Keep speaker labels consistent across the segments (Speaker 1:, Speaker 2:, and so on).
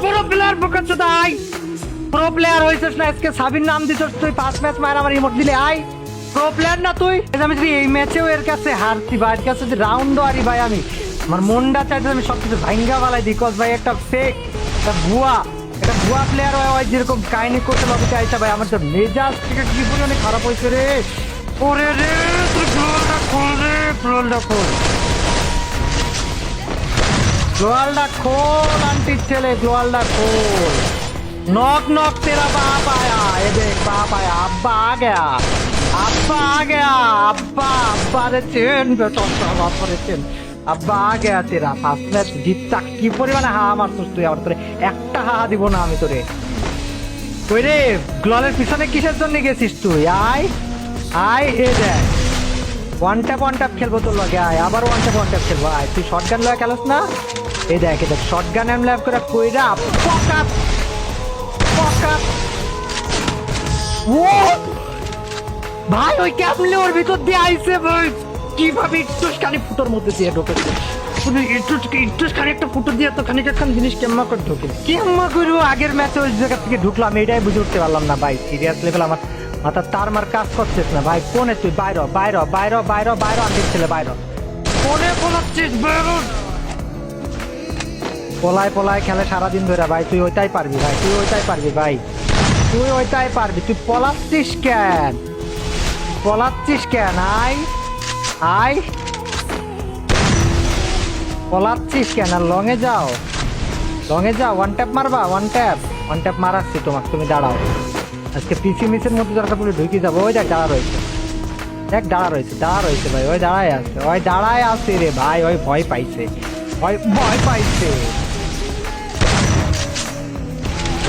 Speaker 1: পুরো player বোকাচোদা I pro player হইছিস না আজকে সাবির নাম দিছস তুই 5 ম্যাচ মার আমার ইমোট দিলে আই প্রো প্লেয়ার না তুই আমি যদি এই ম্যাচেও এর কাছে হারতি ভাই এর কাছে রাউন্ড আরি ভাই আমি আমার মনটা চাইছে আমি সবকিছু ভাঙ্গা বালাই দিকস ভাই একটা ফেক একটা ভুয়া প্লেয়ার হয় যেরকম কাহিনী করতে লবিতে আইসা ভাই আমার তো মেজাজ থেকে কি পরিমাণে খারাপ হয়েছে রে ওরে রে তুই গ্লোয়ালটা খোল রে গ্লোয়ালটা खोल आंटी चले ग्लोअलदा खोल नॉक नॉक तेरा बाप आया ये देख बाप आया अब्बा आ गया अब्बा रे चेन बेटा बाप रे चेन अब्बा आ गया तेरा फास्ट मैच জিততা কি পরিমাণে হাহা মারছস তুই আমার তোরে একটা হাহা দিব না আমি তোরে কই রে গ্লোয়ালের পিছনে কিসের জন্য গেছিস তুই আয় এ দেখ ওয়ান ট্যাপ খেলবো তোর লগে আয় আবার ওয়ান ট্যাপ খেলবো আয় তুই শটগান লয়ে খেলোস না এই দেখ এটা শটগান এম লাইভ করে কইরা পকাপ ও ভাই ওই ক্যামলে ওর ভিতর দিয়ে আইছে ভাই কিভাবে ইটুসখানি ফুটোর মধ্যে দিয়ে ঢোকেছে ইটুসখানি একটা ফুটো দিয়ে তো খানিক একটা জিনিস কেমন করে ঢোকে কেমন করে আগের ম্যাচে ওই জায়গা থেকে ঢুকলাম এটাই বুঝে উঠতে পারলাম না ভাই সিরিয়াস লেভেল আমার মাথা তার মার কাজ করছিস না ভাই কোনে তুই বাইর আমি ছেলে বাইর কোনে বলছিস বাইর পলায় খেলে সারাদিন ধরে ভাই তুই ওইটাই পারবি ভাই তুই ওইটাই পারবি তুই পলাচ্ছিস কেন আয় পলাচ্ছিস কেন আর লঙে যাও ওয়ান ট্যাপ মারবা ওয়ান ট্যাপ মারাচ্ছি তোমাকে তুমি দাঁড়াও আজকে পিসি মিসের মধ্যে দরকার পড়লে ঢুকে যাবো ওই দেখ দাঁড়া রয়েছে ভাই ওই দাঁড়ায় আছে রে ভাই ওই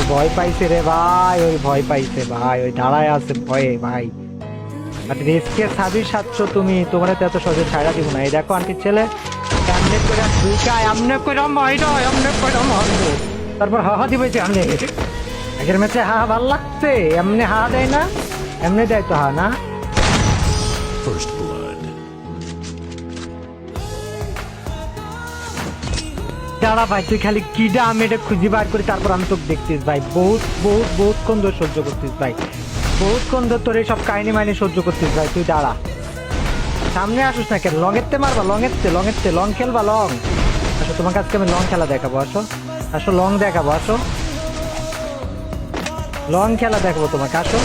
Speaker 1: ভয় পাইছে রে ভাই ওই দাঁড়ায় আছে ভয়ে ভাই রেস্কে সাবির সাচ্ছ তুমি তোমার তো এত সহজে ছাড়া দিব না এই দেখো আন্টির ছেলে এমনি করে ঢুকায় এমনি করে মারবো তারপর হাহা দিবেছে আমি আগের ম্যাচে হাহা ভাল লাগছে এমনি হাহা দেয় না এমনি দেয় তো হাহা না দাঁড়া ভাই তুই খালি কিডা আমি এটা খুঁজে বার করি তারপর আমি তোকে দেখছিস ভাই বহুতক্ষণ ধরে সহ্য করছিস ভাই বহুতক্ষণ ধরে তোর এইসব কাহিনী মাইনি সহ্য করছিস ভাই তুই দাঁড়া সামনে আসুস না কেন লঙেরতে মারবা লঙেরতে লং খেলবা লং আসো তোমার কাছে আমি লং খেলা দেখাবো আসো লং দেখাবো লং খেলা দেখাবো তোমাকে আসো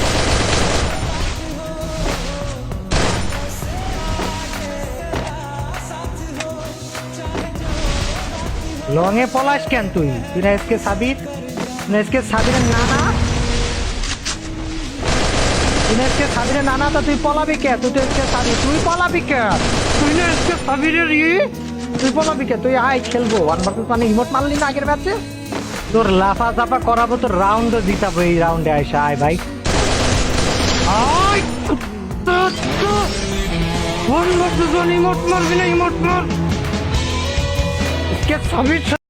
Speaker 1: লঙে পলাশ কেন তুই না এসকে সাবিরের নানা তো তুই পলাবি কে তুই তো এসকে সাবির তুই পলাবি কে তুই না এসকে সাবিরের তুই পলাবি কে তুই আয় খেলবো 1 ভার্সেস 1 ইমোট মারলি না আগের ম্যাচে তোর লাফা চাপা করাবো তোর রাউন্ডও জিতাবো এই রাউন্ডে আয়সা আয় ভাই আয় 1 ভার্সেস 1 ইমোট মারবি না ইমোট মার এসকে সাবির